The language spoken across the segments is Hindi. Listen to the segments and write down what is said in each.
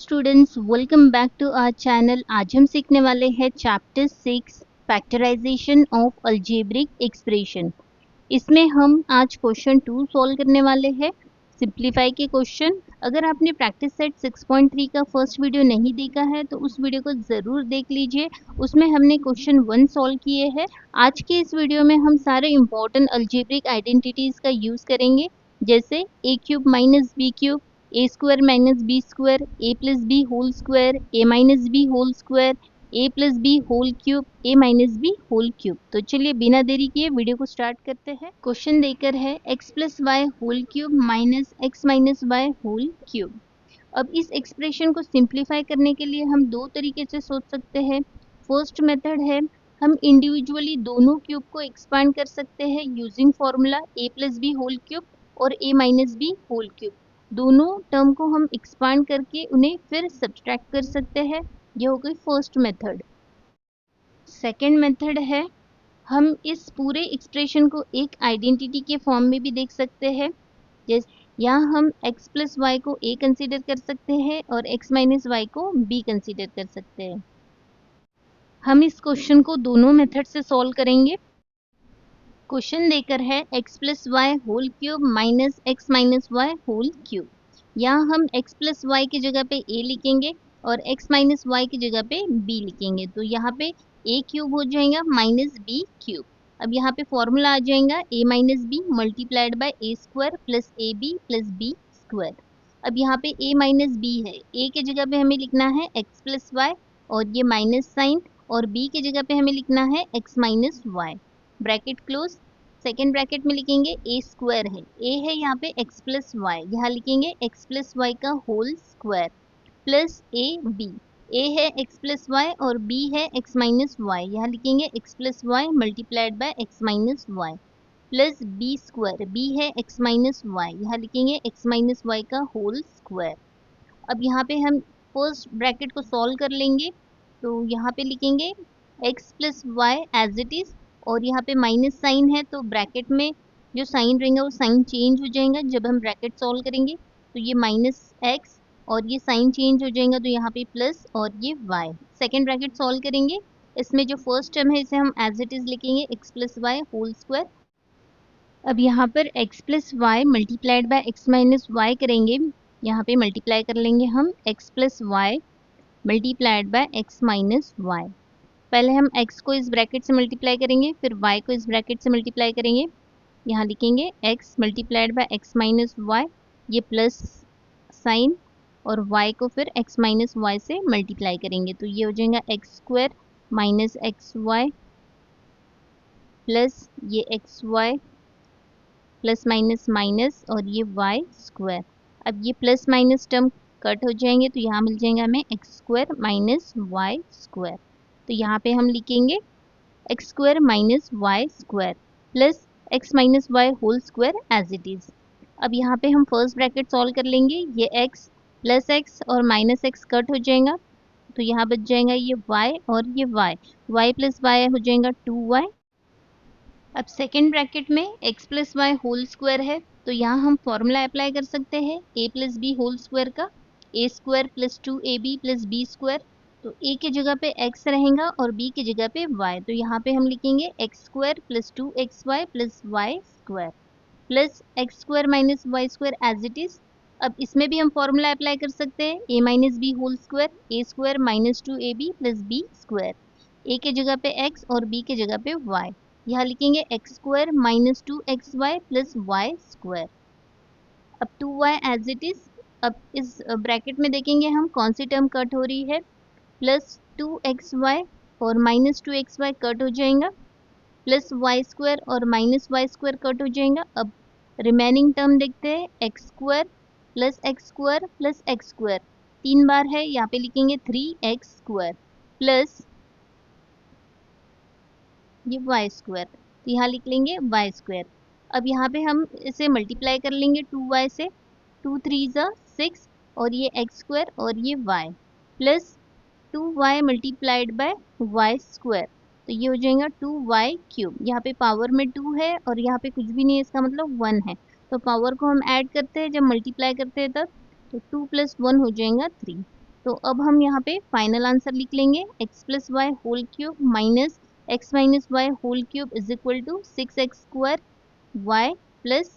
Students, welcome back to our channel. आज हम सीखने वाले हैं chapter 6 factorisation of algebraic expression. इसमें हम आज क्वेश्चन 2 सॉल्व करने वाले हैं, सिंप्लीफाई के क्वेश्चन। अगर आपने प्रैक्टिस सेट 6.3 का फर्स्ट वीडियो नहीं देखा है तो उस वीडियो को ज़रूर देख लीजिए, उसमें हमने क्वेश्चन 1 सॉल्व किए हैं। आज के इस वीडियो में हम सारे इंपॉर्टेंट अलजेब्रिक आइडेंटिटीज़ का यूज़ करेंगे, जैसे a cube minus B cube, A square minus B square, A plus B whole square, A minus B whole square, A plus B whole cube, A minus B whole cube. तो चलिए बिना देरी किए वीडियो को स्टार्ट करते हैं। क्वेश्चन देकर है x plus Y whole cube minus x minus Y whole cube. अब इस एक्सप्रेशन को सिंप्लीफाई करने के लिए हम दो तरीके से सोच सकते हैं। फर्स्ट मेथड है, हम इंडिविजुअली दोनों क्यूब को एक्सपांड कर सकते हैं यूजिंग फॉर्मूला ए प्लस बी होल क्यूब और ए माइनस बी होल क्यूब। दोनों टर्म को हम एक्सपांड करके उन्हें फिर सब्सट्रैक्ट कर सकते हैं। यह हो गई फर्स्ट मेथड। सेकेंड मेथड है, हम इस पूरे एक्सप्रेशन को एक आइडेंटिटी के फॉर्म में भी देख सकते हैं। जैसे यहाँ हम x प्लस वाई को a कंसीडर कर सकते हैं और x माइनस वाई को b कंसीडर कर सकते हैं। हम इस क्वेश्चन को दोनों मेथड से सॉल्व करेंगे। क्वेश्चन देकर है x plus Y whole cube minus x minus Y whole cube. यहाँ हम x प्लस वाई की जगह पे a लिखेंगे और x माइनस वाई की जगह पे b लिखेंगे, तो यहाँ पे a क्यूब हो जाएगा माइनस b क्यूब। अब यहाँ पे फॉर्मूला आ जाएगा a minus B multiplied by A square plus A B plus B square. अब यहाँ पे a माइनस बी है, a की जगह पे हमें लिखना है x प्लस वाई और ये माइनस साइन, और b की जगह पे हमें लिखना है x minus Y. Bracket close. Second bracket में लिखेंगे ए स्क्वायर है, a है यहाँ पे x प्लस वाई, यहाँ लिखेंगे x प्लस वाई का whole square plus A B. a है x प्लस वाई और b है x माइनस वाई, यहाँ लिखेंगे x plus Y multiplied by x minus Y plus B square. b है x माइनस वाई, यहाँ लिखेंगे x माइनस वाई का होल स्क्वायर। अब यहाँ पे हम फर्स्ट ब्रैकेट को सॉल्व कर लेंगे, तो यहाँ पे लिखेंगे x plus Y as it is, और यहाँ पे माइनस साइन है तो ब्रैकेट में जो साइन रहेगा वो साइन चेंज हो जाएगा जब हम ब्रैकेट सॉल्व करेंगे, तो ये माइनस एक्स और ये साइन चेंज हो जाएगा तो यहाँ पे प्लस और ये y। सेकेंड ब्रैकेट सॉल्व करेंगे, इसमें जो फर्स्ट टर्म है इसे हम एज इट इज लिखेंगे x plus Y whole square. अब यहाँ पर x plus Y multiplied by x minus Y करेंगे, यहाँ पे मल्टीप्लाई कर लेंगे हम x plus Y multiplied by x minus Y. पहले हम x को इस ब्रैकेट से मल्टीप्लाई करेंगे, फिर y को इस ब्रैकेट से मल्टीप्लाई करेंगे, यहाँ लिखेंगे x multiplied by x minus Y, ये प्लस साइन, और y को फिर x माइनस वाई से मल्टीप्लाई करेंगे, तो ये हो जाएगा X square minus X Y plus ये X Y plus minus minus और ये y स्क्वायर। अब ये प्लस माइनस टर्म कट हो जाएंगे तो यहाँ मिल जाएगा हमें X square minus Y square. तो यहाँ पे हम लिखेंगे X square minus Y square plus X minus Y whole square as it is. अब यहाँ पे हम फर्स्ट ब्रैकेट सॉल्व कर लेंगे, ये x प्लस एक्स और माइनस एक्स कट हो जाएगा तो यहाँ बच जाएगा ये y और ये y प्लस वाई हो जाएगा 2y। अब सेकेंड ब्रैकेट में x plus Y whole square है, तो यहाँ हम फॉर्मूला अप्लाई कर सकते हैं a plus B whole square का, A square plus 2ab plus B square. तो a की जगह पे x रहेगा और b की जगह पे y, तो यहाँ पे हम लिखेंगे X square plus 2xy plus Y square plus X square minus Y square as it is. अब इसमें भी हम फॉर्मूला अप्लाई कर सकते हैं a minus B whole square, A square minus 2ab plus B square. a की जगह पे x और b की जगह पे y, यहाँ लिखेंगे X square minus 2xy plus Y square. अब 2y एज इट इज। अब इस ब्रैकेट में देखेंगे हम कौन सी टर्म कट हो रही है, प्लस 2xy और माइनस 2xy कट हो जाएगा, प्लस वाई स्क्वायर और माइनस वाई स्क्वायर कट हो जाएगा। अब रिमेनिंग टर्म देखते हैं, x square plus X square plus X square, 3 बार है, यहाँ पे लिखेंगे 3x स्क्वायर प्लस ये वाई स्क्वायर, तो यहाँ लिख लेंगे वाई स्क्वायर। अब यहाँ पे हम इसे मल्टीप्लाई कर लेंगे 2y से, 2 3 ज़ा 6 और ये एक्स स्क्वायर और ये y plus 2y multiplied by y square, तो ये हो जाएगा 2y क्यूब। यहाँ पे पावर में 2 है और यहाँ पे कुछ भी नहीं है, इसका मतलब 1 है, तो पावर को हम ऐड करते हैं जब मल्टीप्लाई करते हैं तब, तो 2 प्लस 1 हो जाएगा 3। तो अब हम यहाँ पे फाइनल आंसर लिख लेंगे x plus Y whole cube minus x minus Y whole cube is equal to 6x square y plus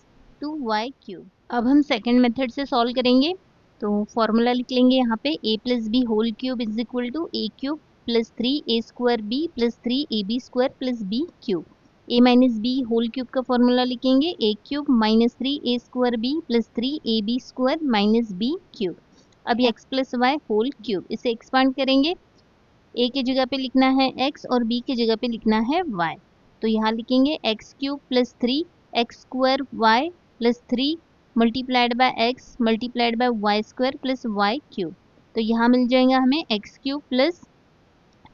2y cube. अब हम सेकेंड मेथड से सॉल्व करेंगे। तो फॉर्मूला लिख लेंगे यहाँ पे a plus B whole cube is equal to a cube plus 3a square b plus 3ab square plus b cube. a minus B whole cube का फॉर्मूला लिखेंगे a cube minus 3a square b plus 3ab square minus b cube. अब ये x plus Y whole cube, इसे एक्सपांड करेंगे। a की जगह पे लिखना है x और b की जगह पे लिखना है y। तो यहाँ लिखेंगे x cube plus 3x square y plus 3 multiplied by x multiplied by y square plus y cube. तो यहाँ मिल जाएगा हमें x cube plus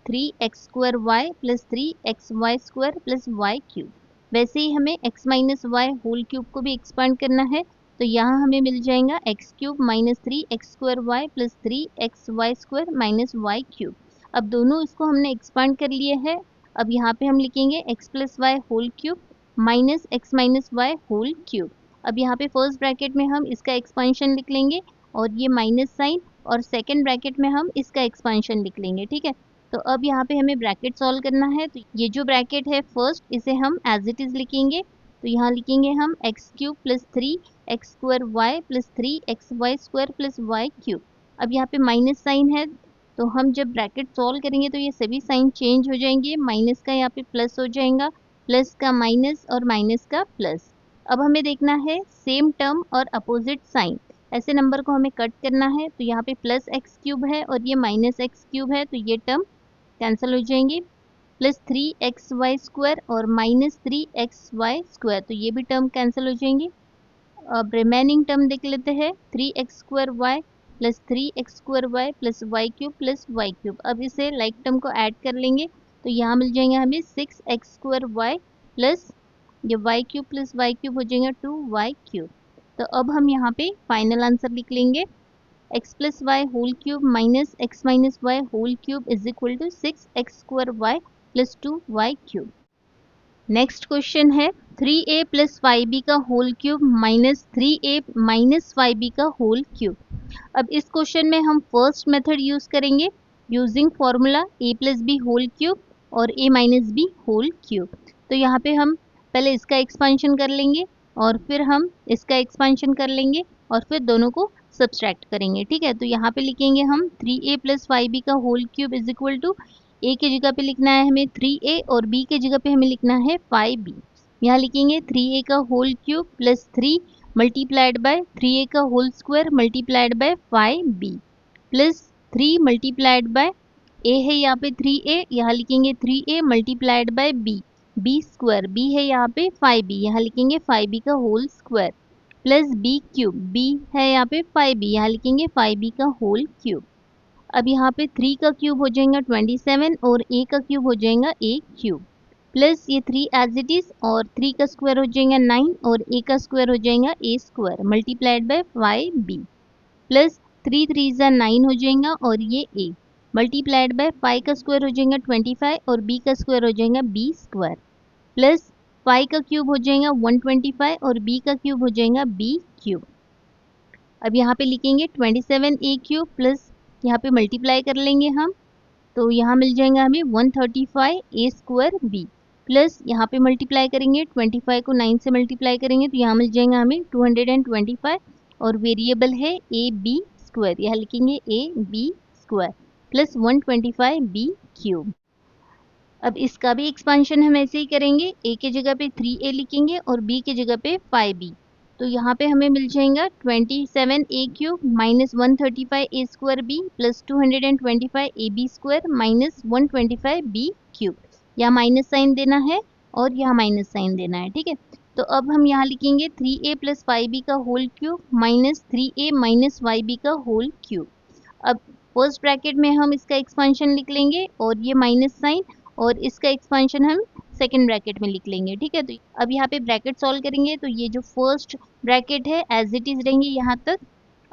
3x square y plus 3xy square plus y cube. वैसे ही हमें x minus Y whole cube को भी एक्सपांड करना है। तो यहाँ हमें मिल जाएगा x cube minus 3x square y plus 3xy square minus y cube. अब दोनों इसको हमने एक्सपांड कर लिए है। अब यहाँ पे हम लिखेंगे x plus Y whole cube minus x minus Y whole cube. अब यहाँ पे फर्स्ट ब्रैकेट में हम इसका एक्सपांशन लिख लेंगे और ये माइनस साइन, और सेकेंड ब्रैकेट में हम इसका एक्सपांशन लिख लेंगे। ठीक है, तो अब यहाँ पे हमें ब्रैकेट सॉल्व करना है। तो ये जो ब्रैकेट है फर्स्ट, इसे हम एज इट इज लिखेंगे। तो यहाँ लिखेंगे हम x cube plus 3x square y plus 3xy square plus y cube. अब यहाँ पे माइनस साइन है, तो हम जब ब्रैकेट सॉल्व करेंगे तो ये सभी साइन चेंज हो जाएंगे। माइनस का यहाँ पे प्लस हो जाएगा, प्लस का माइनस और माइनस का प्लस। अब हमें देखना है सेम टर्म और अपोजिट साइन, ऐसे नंबर को हमें कट करना है। तो यहाँ पे प्लस एक्स क्यूब है और ये माइनस एक्स क्यूब है, तो ये टर्म कैंसिल हो जाएंगे। प्लस 3xy स्क्वायर और माइनस 3xy स्क्वायर, तो ये भी टर्म कैंसिल हो जाएंगे। अब रिमेनिंग टर्म देख लेते हैं, 3x square y plus 3x square y plus y cube plus y cube. अब इसे लाइक टर्म को ऐड कर लेंगे। तो यहाँ मिल जाएंगे हमें 6x स्क्वायर वाई प्लस ये y cube plus y cube हो जाएगा 2y क्यूब। तो अब हम यहाँ पे फाइनल आंसर लिख लेंगे, x plus Y whole cube minus x minus Y whole cube is equal to 6x square y plus 2y cube. Next question है 3a प्लस 5b का whole cube minus 3a minus 5b का होल क्यूब। अब इस क्वेश्चन में हम फर्स्ट मेथड यूज करेंगे using formula a plus B whole cube और a minus B whole cube. तो यहाँ पे हम पहले इसका एक्सपांशन कर लेंगे और फिर हम इसका एक्सपांशन कर लेंगे और फिर दोनों को सब्सट्रैक्ट करेंगे। ठीक है, तो यहाँ पे लिखेंगे हम 3a प्लस 5b का whole cube is equal to a की जगह पे लिखना है हमें 3a और b की जगह पे हमें लिखना है 5b। यहाँ लिखेंगे 3a का whole cube plus 3 multiplied by 3a का whole square multiplied by 5b plus 3 multiplied by a है यहाँ पे 3a, यहाँ लिखेंगे 3a multiplied by b square, b है यहाँ पे 5b, यहाँ लिखेंगे 5b का whole square plus b cube, b है यहाँ पे 5b, यहाँ लिखेंगे 5b का होल क्यूब। अब यहाँ पे 3 का क्यूब हो जाएगा 27 और a का क्यूब हो जाएगा a क्यूब प्लस ये 3 एज इट इज, और 3 का स्क्वायर हो जाएगा 9 और a का स्क्वायर हो जाएगा a square multiplied by 5b plus 3 3 जा 9 हो जाएगा और ये a मल्टीप्लाइड बाय 5 का स्क्वायर हो जाएगा 25 और b का स्क्वायर हो जाएगा b स्क्वायर प्लस 5 का क्यूब हो जाएगा 125 और b का क्यूब हो जाएगा b क्यूब। अब यहाँ पे लिखेंगे 27a क्यूब प्लस यहाँ पे मल्टीप्लाई कर लेंगे हम, तो यहाँ मिल जाएगा हमें 135a स्क्वायर b प्लस यहाँ पे मल्टीप्लाई करेंगे 25 को 9 से मल्टीप्लाई करेंगे तो यहाँ मिल जाएगा हमें 225 और वेरिएबल है a b स्क्वायर, यहाँ लिखेंगे a b square plus 125b cube. अब इसका भी एक्सपांशन हम ऐसे ही करेंगे, a की जगह पे 3a लिखेंगे और b की जगह पे 5b। तो यहाँ पे हमें मिल जाएगा 27a cube minus 135a square b plus 225ab square minus 125b cube. यहाँ माइनस साइन देना है और यहाँ माइनस साइन देना है। ठीक है, तो अब हम यहाँ लिखेंगे 3a प्लस 5b का whole cube minus 3a minus 5b का होल क्यूब। अब फर्स्ट ब्रैकेट में हम इसका एक्सपांशन लिख लेंगे और ये माइनस साइन, और इसका एक्सपांशन हम सेकंड ब्रैकेट में लिख लेंगे। ठीक है, तो अब यहाँ पे ब्रैकेट सॉल्व करेंगे तो ये जो फर्स्ट ब्रैकेट है एज इट इज रहेंगे यहाँ तक।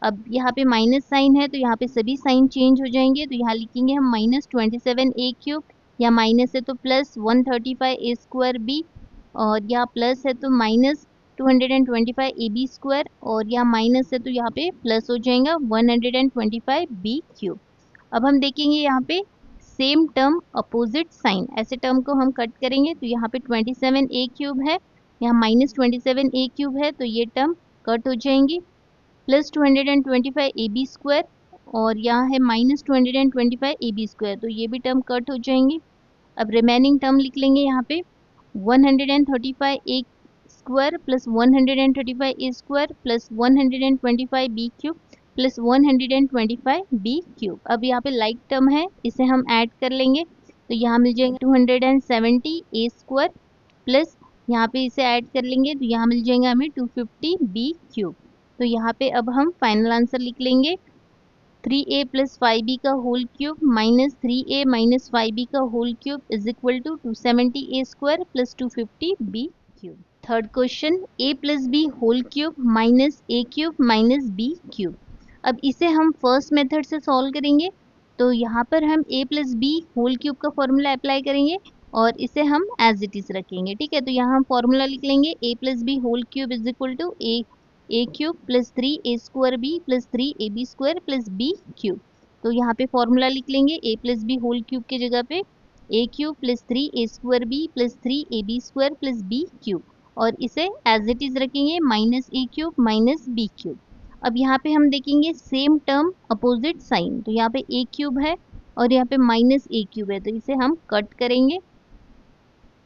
अब यहाँ पे माइनस साइन है तो यहाँ पे सभी साइन चेंज हो जाएंगे, तो यहाँ लिखेंगे हम माइनस 27a क्यूब, या माइनस है तो प्लस 135a स्क्वायर b, और यहाँ प्लस है तो माइनस 225ab स्क्वायर, और यहाँ माइनस है तो यहाँ पे प्लस हो जाएगा 125b क्यूब। अब हम देखेंगे यहाँ पे सेम टर्म अपोजिट साइन, ऐसे टर्म को हम कट करेंगे। तो यहाँ पे 27a³ है, यहाँ -27a³ है, तो ये टर्म कट हो जाएंगी। प्लस 225ab² और यहाँ है -225ab², तो ये भी टर्म कट हो जाएंगी। अब रिमेनिंग टर्म लिख लेंगे यहाँ पे 135a² plus 135a² plus 125b³ plus 125b³। अब यहाँ पे लाइक टर्म है, इसे हम ऐड कर लेंगे, तो यहाँ मिल जाएगा 270a² प्लस यहाँ पे इसे ऐड कर लेंगे, तो यहाँ मिल जाएगा हमें 250b³। तो यहाँ पे अब हम फाइनल आंसर लिख लेंगे 3a प्लस 5b का whole cube minus 3a minus 5b का whole cube is equal to 270a² plus 250b³। Third question a plus B whole cube minus a³ minus b³। अब इसे हम फर्स्ट मेथड से सॉल्व करेंगे, तो यहाँ पर हम a plus B whole cube का फॉर्मूला अप्लाई करेंगे और इसे हम एज इट इज रखेंगे, ठीक है। तो यहाँ हम फॉर्मूला लिख लेंगे a plus B whole cube is equal to a³ plus 3a² plus 3ab² plus b³ तो यहाँ पे फॉर्मूला लिख लेंगे a plus B whole cube के जगह पे a³ plus 3a² plus 3ab² plus b³ और इसे एज इट इज रखेंगे -a³ माइनस b³। अब यहाँ पे हम देखेंगे सेम टर्म अपोजिट साइन, तो यहाँ पे a³ है और यहाँ पे -a³ है, तो इसे हम कट करेंगे।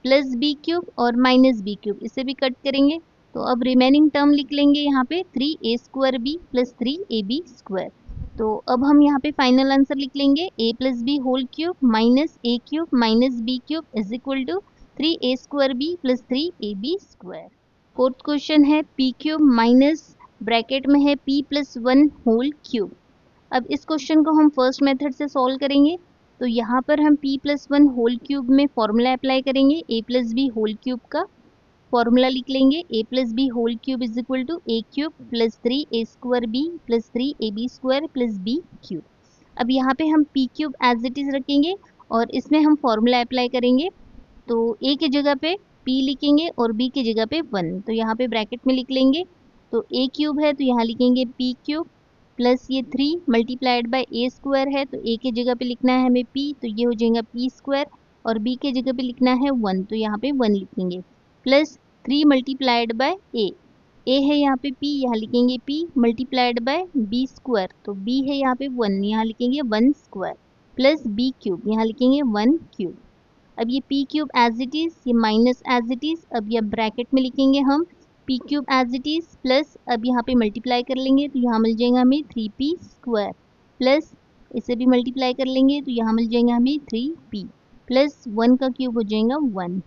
प्लस b³ और माइनस b³ इसे भी कट करेंगे। तो अब रिमेनिंग टर्म लिख लेंगे यहाँ पे 3a² प्लस 3ab²। तो अब हम यहाँ पे फाइनल आंसर लिख लेंगे a plus B whole cube minus a³ minus b³ is equal to 3a² plus 3ab²। Fourth question है p³ माइनस ब्रैकेट में है p प्लस 1 होल क्यूब। अब इस क्वेश्चन को हम फर्स्ट मेथड से सॉल्व करेंगे, तो यहाँ पर हम p प्लस 1 होल क्यूब में फॉर्मूला अप्लाई करेंगे a plus B whole cube का। फॉर्मूला लिख लेंगे a plus B whole cube is equal to a³ plus 3a² plus 3ab² plus b³। अब यहाँ पे हम p³ एज इट इज रखेंगे और इसमें हम फॉर्मूला अप्लाई करेंगे। तो a की जगह पे p लिखेंगे और b की जगह पे 1, तो यहाँ पे ब्रैकेट में लिख लेंगे। तो a³ है तो यहाँ लिखेंगे p³ प्लस ये 3 मल्टीप्लाइड बाय a² है, तो a की जगह पे लिखना है हमें p, तो ये हो जाएगा p² और b की जगह पे लिखना है 1, तो यहाँ पे 1 लिखेंगे प्लस 3 मल्टीप्लाइड बाय a है यहाँ पे p, यहाँ लिखेंगे p मल्टीप्लाइड बाय b², तो b है यहाँ पे 1, यहाँ लिखेंगे 1² प्लस b³ यहाँ लिखेंगे 1³। अब ये p³ एज इट इज, ये माइनस एज इट इज, अब ये ब्रैकेट में लिखेंगे हम p³ as it is plus अब यहाँ पे मल्टीप्लाई कर लेंगे, तो यहाँ मिल जाएगा हमें 3p² प्लस इसे भी मल्टीप्लाई कर लेंगे, तो यहाँ मिल जाएगा हमें 3p प्लस 1 का क्यूब हो जाएगा 1।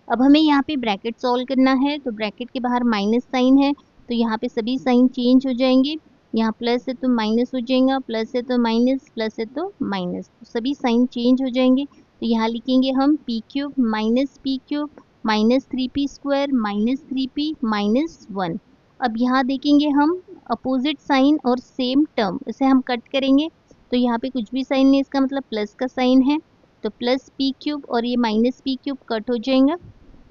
अब हमें यहाँ पे ब्रैकेट सॉल्व करना है, तो ब्रैकेट के बाहर माइनस साइन है, तो यहाँ पे सभी साइन चेंज हो जाएंगे। यहाँ प्लस है तो माइनस हो जाएगा, प्लस है तो माइनस, प्लस है तो माइनस, तो सभी साइन चेंज हो जाएंगे। तो यहाँ लिखेंगे हम p³ minus p³ minus 3p² minus 3p minus 1। अब यहाँ देखेंगे हम अपोजिट साइन और सेम टर्म, इसे हम कट करेंगे। तो यहाँ पे कुछ भी साइन नहीं, इसका मतलब प्लस का साइन है, तो प्लस p³ और ये माइनस p³ कट हो जाएगा।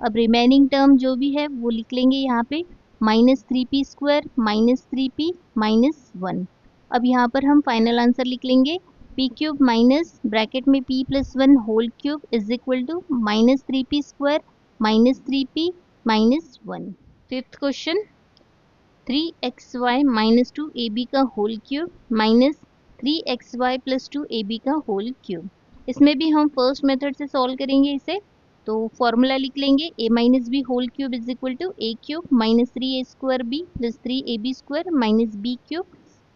अब रिमेनिंग टर्म जो भी है वो लिख लेंगे यहाँ पे -3p² माइनस 3p माइनस 1। अब यहाँ पर हम फाइनल आंसर लिख लेंगे p³ माइनस ब्रैकेट में p plus 1 whole cube is equal to -3p² minus 3p minus 1। Fifth question 3xy minus 2ab का whole cube minus 3xy plus 2ab का होल क्यूब। इसमें भी हम फर्स्ट मेथड से सॉल्व करेंगे इसे। तो फॉर्मूला लिख लेंगे a minus B whole cube is equal to a³ minus 3a² plus 3ab² minus b³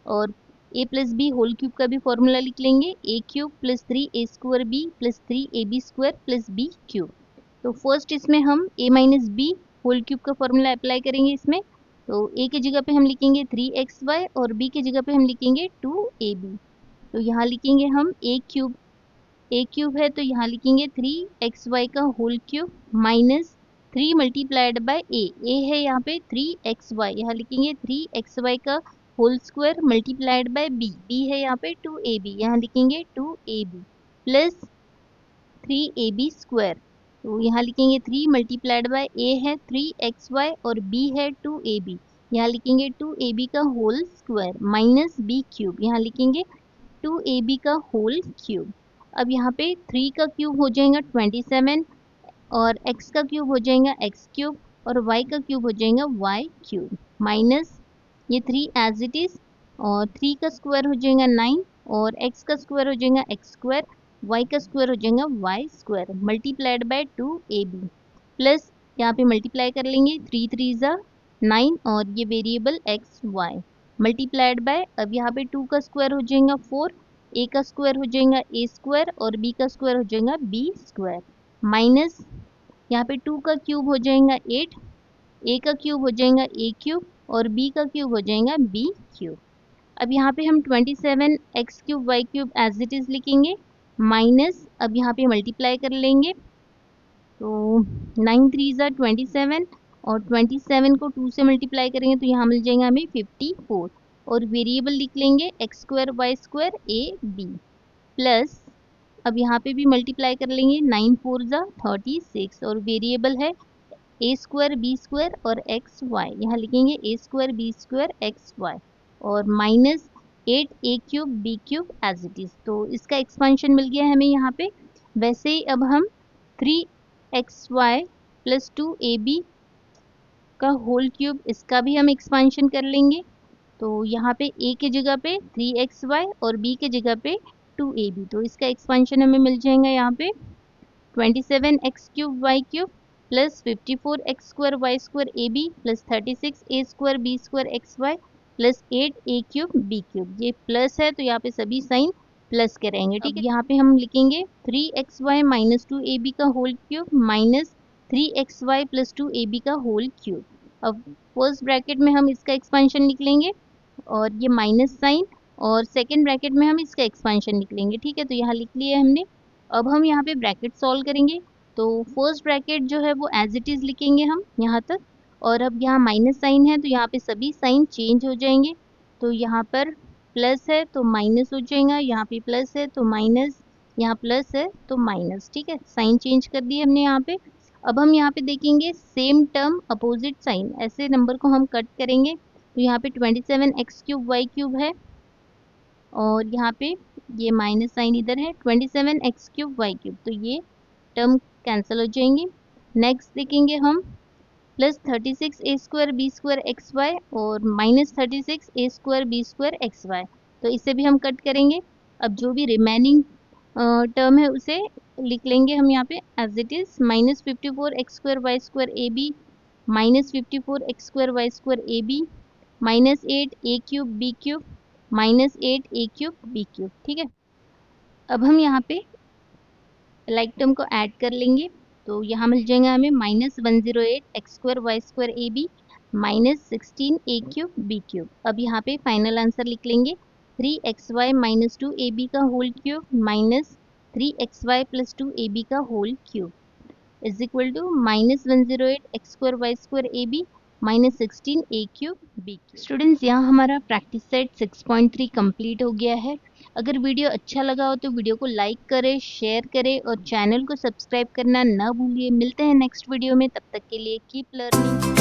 और a plus B whole cube का भी फॉर्मूला लिख लेंगे a³ plus 3a² plus 3ab² plus b³। तो फर्स्ट इसमें हम a minus B whole cube का फॉर्मूला अप्लाई करेंगे इसमें। तो a की जगह पे हम लिखेंगे 3xy और b की जगह पे हम लिखेंगे 2ab। तो यहाँ लिखेंगे हम a³ है तो यहाँ लिखेंगे 3xy का whole cube minus 3 multiplied by a है यहाँ पे 3xy, यहाँ लिखेंगे 3xy का whole square multiplied by b है यहाँ पे 2ab, यहाँ लिखेंगे 2ab प्लस 3ab²। तो यहाँ लिखेंगे 3 मल्टीप्लाइड बाय a है 3xy और b है 2ab, यहाँ लिखेंगे 2ab का होल स्क्वायर माइनस b³, यहाँ लिखेंगे 2ab का होल क्यूब। अब यहाँ पे 3 का क्यूब हो जाएगा 27 और x का क्यूब हो जाएगा x क्यूब और y का क्यूब हो जाएगा y क्यूब माइनस ये 3 एज इट इज और 3 का स्क्वायर हो जाएगा 9 और x का स्क्वायर हो जाएगा x स्क्वायर, y का स्क्वायर हो जाएगा y square multiplied bye 2ab plus यहाँ पे मल्टीप्लाई कर लेंगे 3 3 ज़ा 9 और ये variable x y multiplied by अब यहाँ पे 2 का स्क्वायर हो जाएगा 4, a का स्क्वायर हो जाएगा a स्क्वायर और b का स्क्वायर हो जाएगा b स्क्वायर माइनस यहाँ पे 2 का क्यूब हो जाएगा 8, a का क्यूब हो जाएगा a क्यूब और b का क्यूब हो जाएगा b क्यूब। अब यहाँ पे हम 27 x cube y cube as it is लिखेंगे माइनस अब यहाँ पे मल्टीप्लाई कर लेंगे तो 9 3 ज़ा 27 और 27 को 2 से मल्टीप्लाई करेंगे तो यहाँ मिल जाएगा हमें 54 और वेरिएबल लिख लेंगे x square y square a b plus अब यहाँ पे भी मल्टीप्लाई कर लेंगे 9 4 ज़ा 36 और वेरिएबल है a स्क्वायर b स्क्वायर और एक्स वाई यहाँ लिखेंगे a square b square x Y और minus 8 a cube b cube as it is. तो इसका एक्सपेंशन मिल गया हमें यहाँ पे। वैसे ही अब हम 3xy प्लस 2ab का होल क्यूब इसका भी हम एक्सपेंशन कर लेंगे। तो यहाँ पे a के जगह पे 3xy और b के जगह पे 2ab तो इसका एक्सपेंशन हमें मिल जाएगा यहाँ पे 27x cube y cube plus 54x square y square ab plus 36a square b square x Y plus 8a cube b cube. ये प्लस है तो यहाँ पे सभी साइन प्लस करेंगे, ठीक है। यहाँ पे हम लिखेंगे 3xy माइनस 2ab का whole cube minus 3xy plus 2ab का होल क्यूब। अब फर्स्ट ब्रैकेट में हम इसका एक्सपेंशन लिख लेंगे और ये माइनस साइन और सेकेंड ब्रैकेट में हम इसका एक्सपेंशन निकलेंगे, ठीक है। तो यहाँ लिख लिया हमने। अब हम यहाँ पे ब्रैकेट सॉल्व करेंगे तो फर्स्ट ब्रैकेट जो है वो एज इट इज लिखेंगे हम यहाँ तक और अब यहाँ माइनस साइन है तो यहाँ पे सभी साइन चेंज हो जाएंगे। तो यहाँ पर प्लस है तो माइनस हो जाएगा, यहाँ पे प्लस है तो माइनस, यहाँ प्लस है तो माइनस, ठीक है। साइन चेंज कर दिए हमने यहाँ पे। अब हम यहाँ पे देखेंगे सेम टर्म अपोजिट साइन, ऐसे नंबर को हम कट करेंगे तो यहाँ पे 27x क्यूब y क्यूब है और यहाँ पे ये माइनस साइन इधर है 27x क्यूब y क्यूब तो ये टर्म कैंसिल हो जाएंगे। नेक्स्ट देखेंगे हम plus 36a square b square x Y और minus 36a square b square x Y तो इसे भी हम कट करेंगे। अब जो भी रिमेनिंग टर्म है उसे लिख लेंगे हम यहाँ पे as it is minus 54x square y square a b minus 54x square y square a b minus 8a cube b cube minus 8a cube b cube, ठीक है। अब हम यहाँ पे लाइक टर्म को ऐड कर लेंगे तो यहाँ मिल जाएगा हमें minus 108x square y square a b minus 16a cube b cube. अब यहाँ पे फाइनल आंसर लिख लेंगे 3xy माइनस 2ab का whole cube minus 3xy plus 2ab का whole cube is equal to minus 108x square y square a b minus 16a cube b cube. Students यहाँ हमारा प्रैक्टिस सेट 6.3 कंप्लीट हो गया है। अगर वीडियो अच्छा लगा हो तो वीडियो को लाइक करें, शेयर करें और चैनल को सब्सक्राइब करना ना भूलिए। मिलते हैं नेक्स्ट वीडियो में, तब तक के लिए कीप लर्निंग।